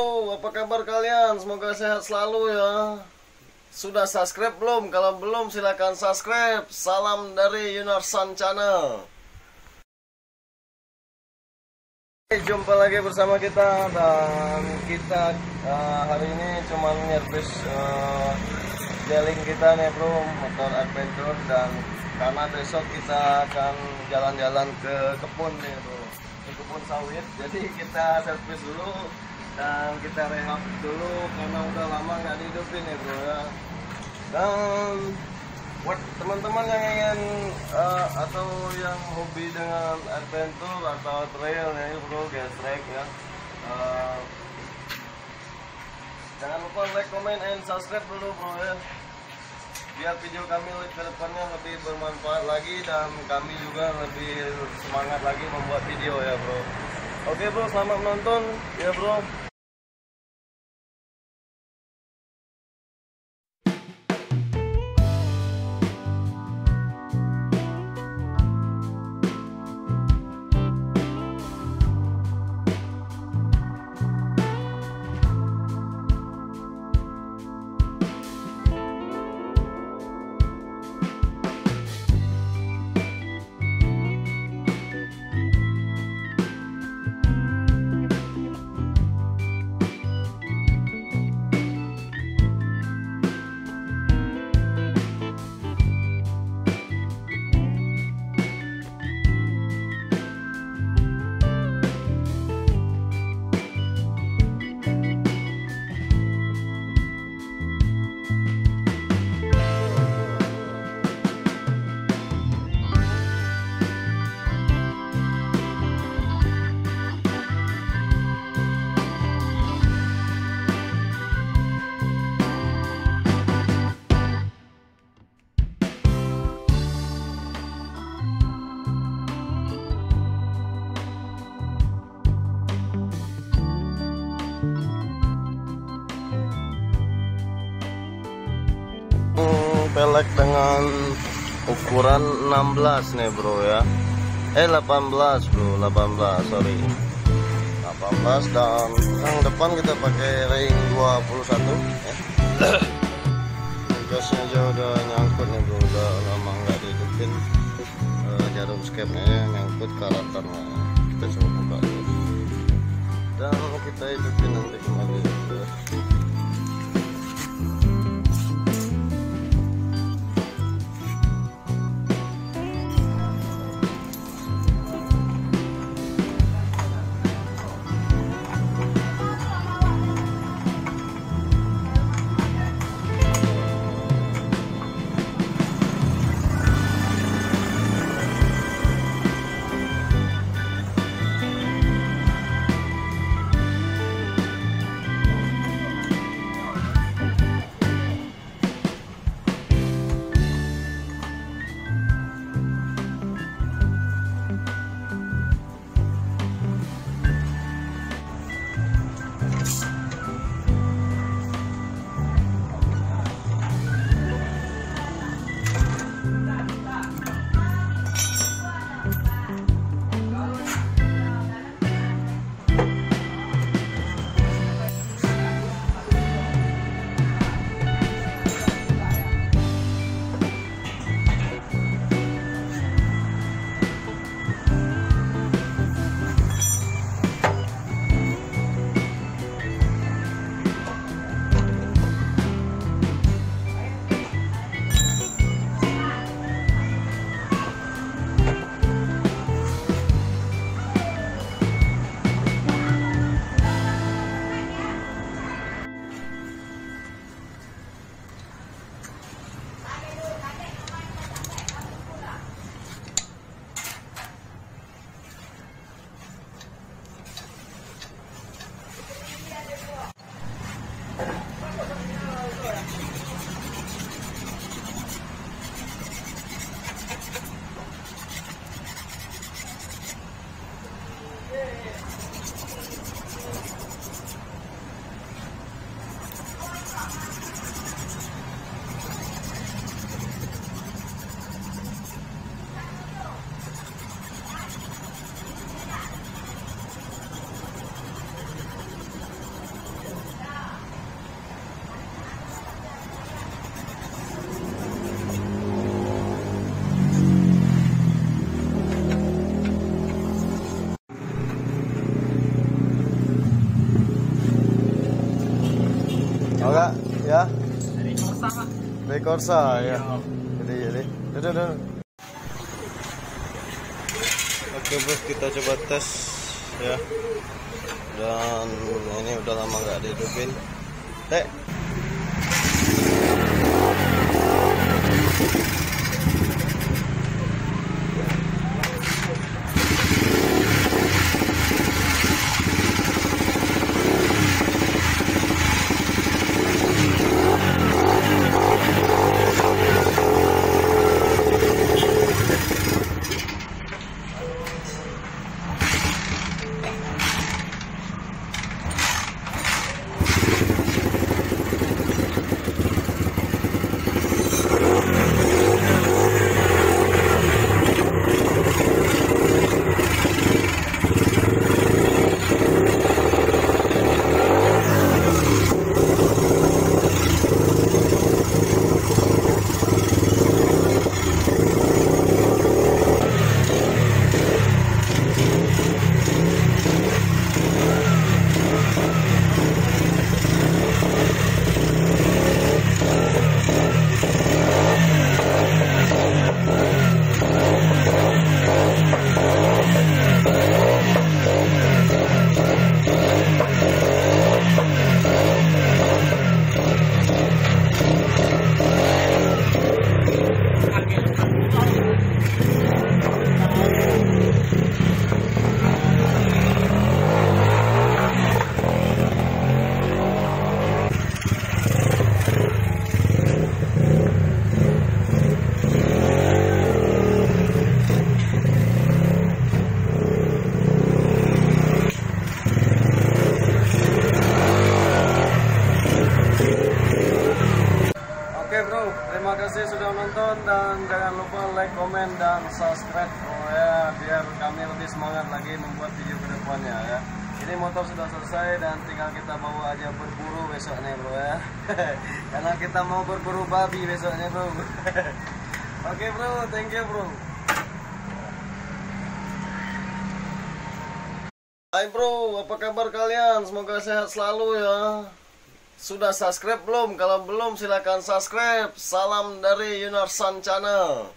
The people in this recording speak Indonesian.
bro, apa kabar kalian? Semoga sehat selalu ya. Sudah subscribe belum? Kalau belum silahkan subscribe. Salam dari Yunarsan Channel. Jumpa lagi bersama kita. Dan kita hari ini cuma nyervis jailing kita nih bro, motor adventure. Dan karena besok kita akan jalan-jalan ke kebun nih bro, ke kebun sawit. Jadi kita servis dulu dan kita rehab dulu karena udah lama nggak dihidupin ya bro ya. Dan buat teman-teman yang ingin atau yang hobi dengan adventure atau trail ya bro, gestrek ya, jangan lupa like, comment, and subscribe dulu bro ya, biar video kami ke depannya lebih bermanfaat lagi dan kami juga lebih semangat lagi membuat video ya bro. Oke bro, selamat menonton ya bro. Pelek dengan ukuran 16 nih bro ya, 18 bro, 18 sorry, 18. Dan yang depan kita pakai ring 21 ya. Gasnya aja udah nyangkut nih bro, udah lama nggak dihidupin. Jarum skepnya nyangkut karatan, kita coba buka dulu dan kita hidupin nanti kembali ya. Enggak, ya. Dari Corsa Pak. Dari Corsa ya. Jadi. Duduk. Oke bro, kita coba tes ya. Dan ini udah lama nggak dihidupin. Teh. Oke bro, terima kasih sudah menonton dan jangan lupa like, komen, dan subscribe ya, biar kami lebih semangat lagi membuat video ke depannya ya. Ini motor sudah selesai dan tinggal kita bawa aja berburu besoknya bro ya. Karena kita mau berburu babi besoknya bro. Oke bro, thank you bro. Hai bro, apa kabar kalian? Semoga sehat selalu ya. Sudah subscribe belum? Kalau belum silakan subscribe. Salam dari Yunarsan Channel.